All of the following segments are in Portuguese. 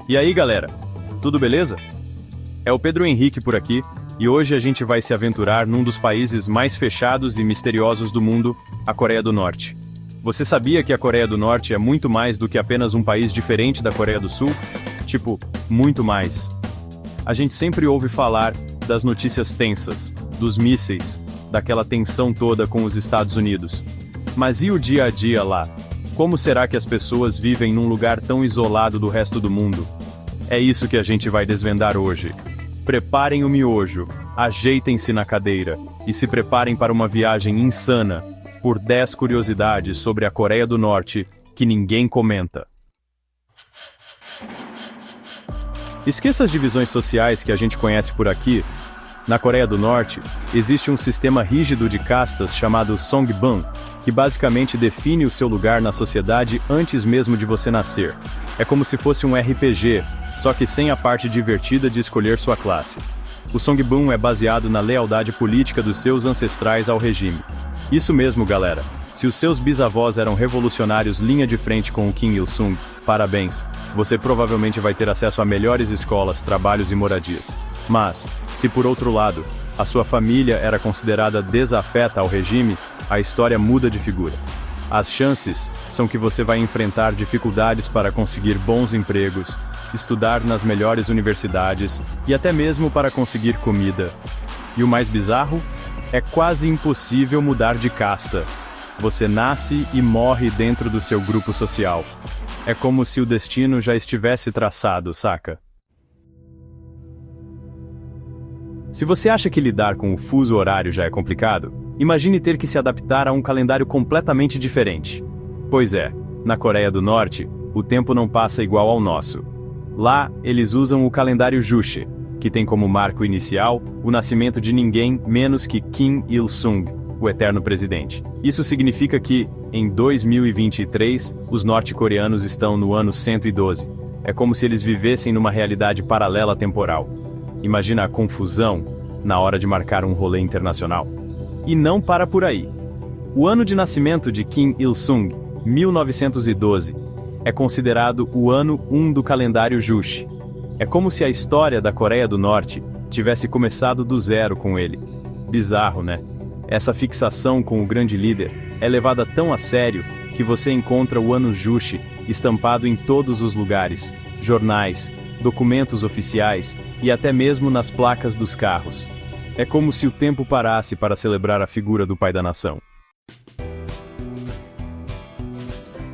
E aí, galera? Tudo beleza? É o Pedro Henrique por aqui, e hoje a gente vai se aventurar num dos países mais fechados e misteriosos do mundo, a Coreia do Norte. Você sabia que a Coreia do Norte é muito mais do que apenas um país diferente da Coreia do Sul? Tipo, muito mais. A gente sempre ouve falar das notícias tensas, dos mísseis, daquela tensão toda com os Estados Unidos. Mas e o dia a dia lá? Como será que as pessoas vivem num lugar tão isolado do resto do mundo? É isso que a gente vai desvendar hoje. Preparem o miojo, ajeitem-se na cadeira e se preparem para uma viagem insana por 10 curiosidades sobre a Coreia do Norte que ninguém comenta. Esqueça as divisões sociais que a gente conhece por aqui. Na Coreia do Norte, existe um sistema rígido de castas chamado Songbun, que basicamente define o seu lugar na sociedade antes mesmo de você nascer. É como se fosse um RPG, só que sem a parte divertida de escolher sua classe. O Songbun é baseado na lealdade política dos seus ancestrais ao regime. Isso mesmo, galera. Se os seus bisavós eram revolucionários linha de frente com o Kim Il-sung, parabéns, você provavelmente vai ter acesso a melhores escolas, trabalhos e moradias. Mas, se por outro lado, a sua família era considerada desafeta ao regime, a história muda de figura. As chances são que você vai enfrentar dificuldades para conseguir bons empregos, estudar nas melhores universidades e até mesmo para conseguir comida. E o mais bizarro? É quase impossível mudar de casta. Você nasce e morre dentro do seu grupo social. É como se o destino já estivesse traçado, saca? Se você acha que lidar com o fuso horário já é complicado, imagine ter que se adaptar a um calendário completamente diferente. Pois é, na Coreia do Norte, o tempo não passa igual ao nosso. Lá, eles usam o calendário Juche, que tem como marco inicial o nascimento de ninguém menos que Kim Il-sung, o eterno presidente. Isso significa que, em 2023, os norte-coreanos estão no ano 112. É como se eles vivessem numa realidade paralela temporal. Imagina a confusão na hora de marcar um rolê internacional. E não para por aí. O ano de nascimento de Kim Il-sung, 1912, é considerado o ano 1 do calendário Juche. É como se a história da Coreia do Norte tivesse começado do zero com ele. Bizarro, né? Essa fixação com o grande líder é levada tão a sério que você encontra o ano Juche estampado em todos os lugares, jornais, documentos oficiais e até mesmo nas placas dos carros. É como se o tempo parasse para celebrar a figura do pai da nação.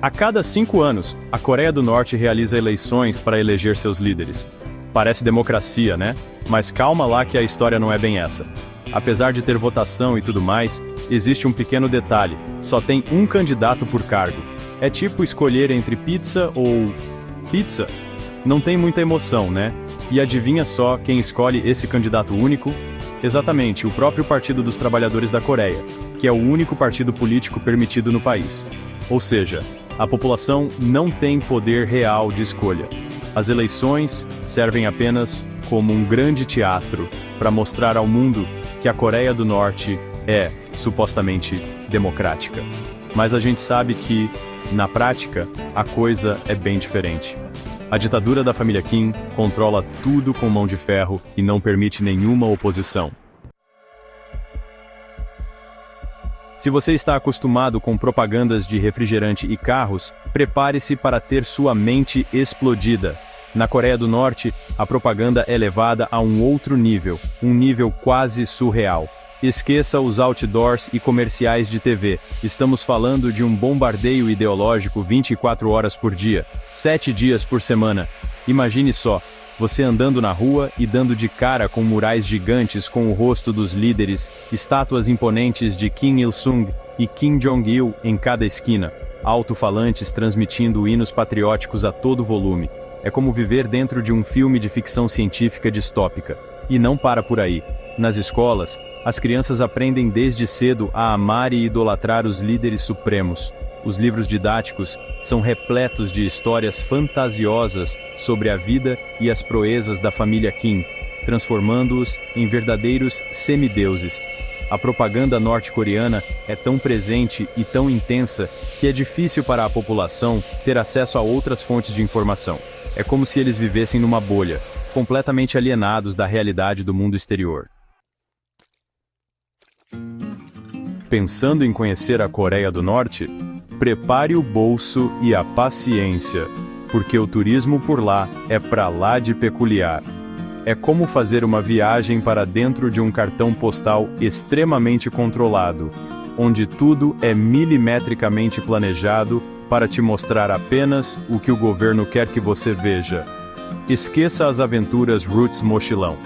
A cada 5 anos, a Coreia do Norte realiza eleições para eleger seus líderes. Parece democracia, né? Mas calma lá que a história não é bem essa. Apesar de ter votação e tudo mais, existe um pequeno detalhe: só tem um candidato por cargo. É tipo escolher entre pizza ou pizza. Não tem muita emoção, né? E adivinha só quem escolhe esse candidato único? Exatamente, o próprio Partido dos Trabalhadores da Coreia, que é o único partido político permitido no país. Ou seja, a população não tem poder real de escolha. As eleições servem apenas como um grande teatro para mostrar ao mundo que a Coreia do Norte é, supostamente, democrática. Mas a gente sabe que, na prática, a coisa é bem diferente. A ditadura da família Kim controla tudo com mão de ferro e não permite nenhuma oposição. Se você está acostumado com propagandas de refrigerante e carros, prepare-se para ter sua mente explodida. Na Coreia do Norte, a propaganda é levada a um outro nível, um nível quase surreal. Esqueça os outdoors e comerciais de TV. Estamos falando de um bombardeio ideológico 24 horas por dia, 7 dias por semana. Imagine só, você andando na rua e dando de cara com murais gigantes com o rosto dos líderes, estátuas imponentes de Kim Il-sung e Kim Jong-il em cada esquina, alto-falantes transmitindo hinos patrióticos a todo volume. É como viver dentro de um filme de ficção científica distópica. E não para por aí. Nas escolas, as crianças aprendem desde cedo a amar e idolatrar os líderes supremos. Os livros didáticos são repletos de histórias fantasiosas sobre a vida e as proezas da família Kim, transformando-os em verdadeiros semideuses. A propaganda norte-coreana é tão presente e tão intensa que é difícil para a população ter acesso a outras fontes de informação. É como se eles vivessem numa bolha, completamente alienados da realidade do mundo exterior. Pensando em conhecer a Coreia do Norte? Prepare o bolso e a paciência, porque o turismo por lá é pra lá de peculiar. É como fazer uma viagem para dentro de um cartão postal extremamente controlado, onde tudo é milimetricamente planejado para te mostrar apenas o que o governo quer que você veja. Esqueça as aventuras Roots Mochilão.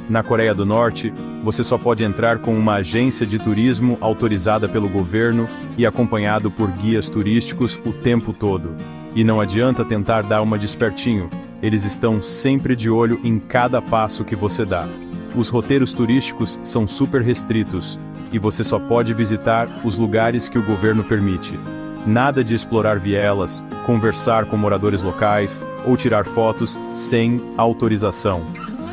Na Coreia do Norte, você só pode entrar com uma agência de turismo autorizada pelo governo e acompanhado por guias turísticos o tempo todo. E não adianta tentar dar uma de espertinho, eles estão sempre de olho em cada passo que você dá. Os roteiros turísticos são super restritos, e você só pode visitar os lugares que o governo permite. Nada de explorar vielas, conversar com moradores locais ou tirar fotos sem autorização.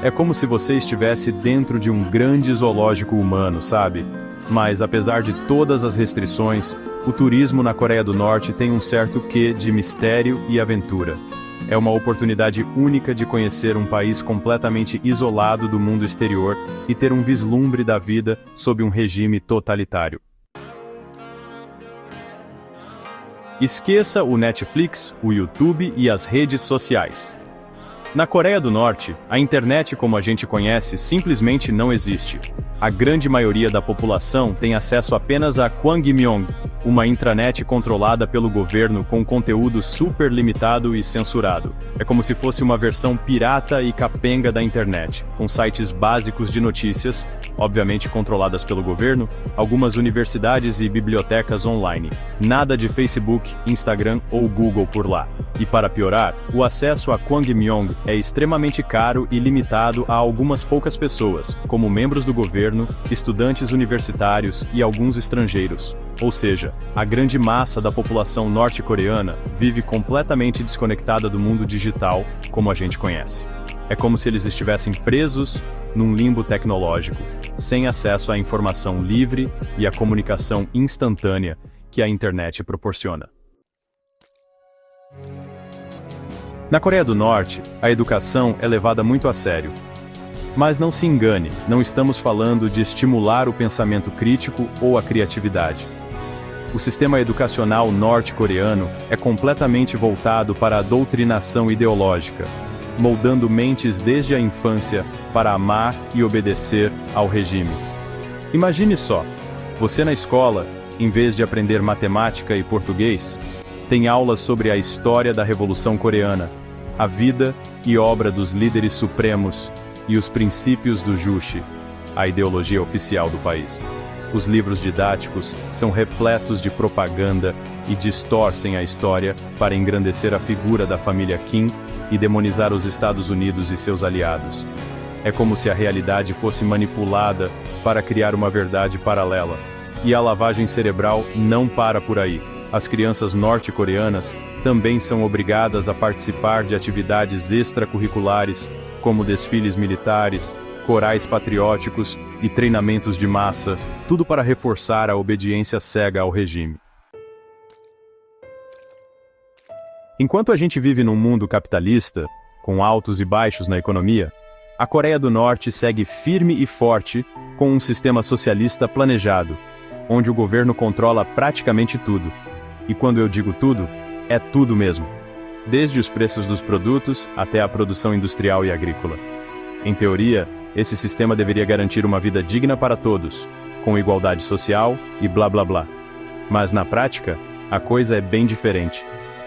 É como se você estivesse dentro de um grande zoológico humano, sabe? Mas apesar de todas as restrições, o turismo na Coreia do Norte tem um certo quê de mistério e aventura. É uma oportunidade única de conhecer um país completamente isolado do mundo exterior e ter um vislumbre da vida sob um regime totalitário. Esqueça o Netflix, o YouTube e as redes sociais. Na Coreia do Norte, a internet como a gente conhece simplesmente não existe. A grande maioria da população tem acesso apenas a Kwangmyong, uma intranet controlada pelo governo com conteúdo super limitado e censurado. É como se fosse uma versão pirata e capenga da internet, com sites básicos de notícias, obviamente controladas pelo governo, algumas universidades e bibliotecas online. Nada de Facebook, Instagram ou Google por lá. E para piorar, o acesso a Kwangmyong é extremamente caro e limitado a algumas poucas pessoas, como membros do governo, estudantes universitários e alguns estrangeiros. Ou seja, a grande massa da população norte-coreana vive completamente desconectada do mundo digital, como a gente conhece. É como se eles estivessem presos num limbo tecnológico, sem acesso à informação livre e à comunicação instantânea que a internet proporciona. Na Coreia do Norte, a educação é levada muito a sério. Mas não se engane, não estamos falando de estimular o pensamento crítico ou a criatividade. O sistema educacional norte-coreano é completamente voltado para a doutrinação ideológica, moldando mentes desde a infância para amar e obedecer ao regime. Imagine só, você na escola, em vez de aprender matemática e português, tem aulas sobre a história da Revolução Coreana, a vida e obra dos líderes supremos e os princípios do Juche, a ideologia oficial do país. Os livros didáticos são repletos de propaganda e distorcem a história para engrandecer a figura da família Kim e demonizar os Estados Unidos e seus aliados. É como se a realidade fosse manipulada para criar uma verdade paralela. E a lavagem cerebral não para por aí. As crianças norte-coreanas também são obrigadas a participar de atividades extracurriculares, como desfiles militares, corais patrióticos e treinamentos de massa, tudo para reforçar a obediência cega ao regime. Enquanto a gente vive num mundo capitalista, com altos e baixos na economia, a Coreia do Norte segue firme e forte com um sistema socialista planejado, onde o governo controla praticamente tudo. E quando eu digo tudo, é tudo mesmo. Desde os preços dos produtos até a produção industrial e agrícola. Em teoria, esse sistema deveria garantir uma vida digna para todos, com igualdade social e blá blá blá. Mas na prática, a coisa é bem diferente.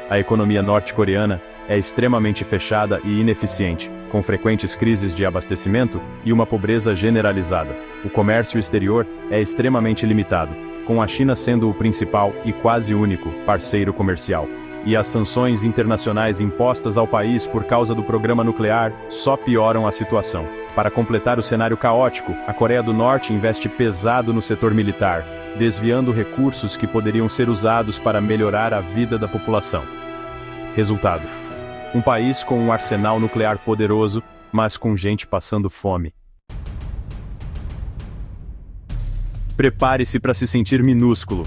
A economia norte-coreana é extremamente fechada e ineficiente, com frequentes crises de abastecimento e uma pobreza generalizada. O comércio exterior é extremamente limitado, com a China sendo o principal e quase único parceiro comercial. E as sanções internacionais impostas ao país por causa do programa nuclear só pioram a situação. Para completar o cenário caótico, a Coreia do Norte investe pesado no setor militar, desviando recursos que poderiam ser usados para melhorar a vida da população. Resultado: um país com um arsenal nuclear poderoso, mas com gente passando fome. Prepare-se para se sentir minúsculo.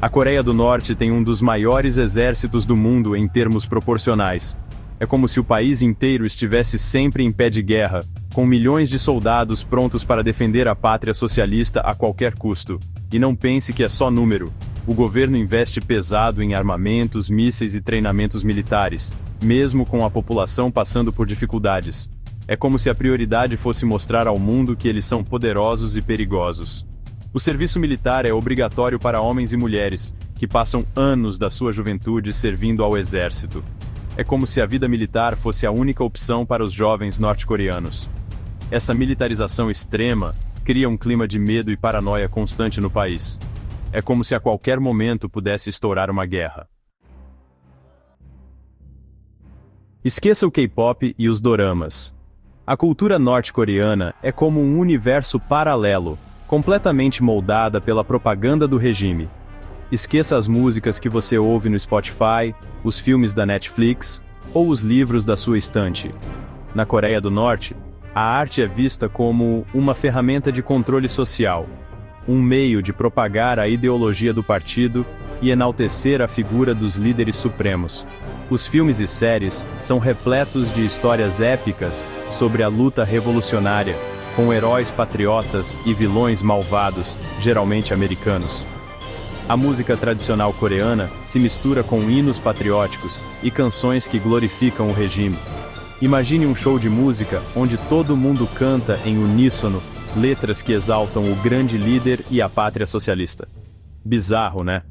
A Coreia do Norte tem um dos maiores exércitos do mundo em termos proporcionais. É como se o país inteiro estivesse sempre em pé de guerra, com milhões de soldados prontos para defender a pátria socialista a qualquer custo. E não pense que é só número. O governo investe pesado em armamentos, mísseis e treinamentos militares, mesmo com a população passando por dificuldades. É como se a prioridade fosse mostrar ao mundo que eles são poderosos e perigosos. O serviço militar é obrigatório para homens e mulheres, que passam anos da sua juventude servindo ao exército. É como se a vida militar fosse a única opção para os jovens norte-coreanos. Essa militarização extrema cria um clima de medo e paranoia constante no país. É como se a qualquer momento pudesse estourar uma guerra. Esqueça o K-pop e os doramas. A cultura norte-coreana é como um universo paralelo, completamente moldada pela propaganda do regime. Esqueça as músicas que você ouve no Spotify, os filmes da Netflix ou os livros da sua estante. Na Coreia do Norte, a arte é vista como uma ferramenta de controle social, um meio de propagar a ideologia do partido e enaltecer a figura dos líderes supremos. Os filmes e séries são repletos de histórias épicas sobre a luta revolucionária, com heróis patriotas e vilões malvados, geralmente americanos. A música tradicional coreana se mistura com hinos patrióticos e canções que glorificam o regime. Imagine um show de música onde todo mundo canta em uníssono letras que exaltam o grande líder e a pátria socialista. Bizarro, né?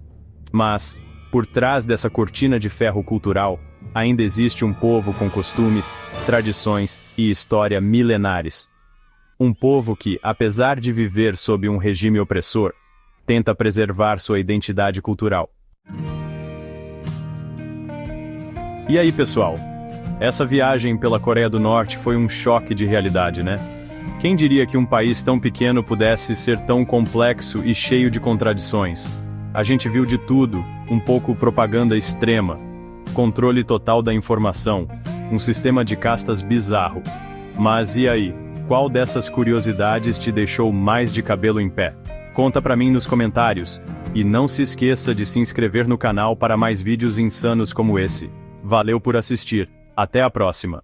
Mas, por trás dessa cortina de ferro cultural, ainda existe um povo com costumes, tradições e história milenares. Um povo que, apesar de viver sob um regime opressor, tenta preservar sua identidade cultural. E aí, pessoal? Essa viagem pela Coreia do Norte foi um choque de realidade, né? Quem diria que um país tão pequeno pudesse ser tão complexo e cheio de contradições? A gente viu de tudo, um pouco propaganda extrema, controle total da informação, um sistema de castas bizarro. Mas e aí? Qual dessas curiosidades te deixou mais de cabelo em pé? Conta pra mim nos comentários. E não se esqueça de se inscrever no canal para mais vídeos insanos como esse. Valeu por assistir. Até a próxima.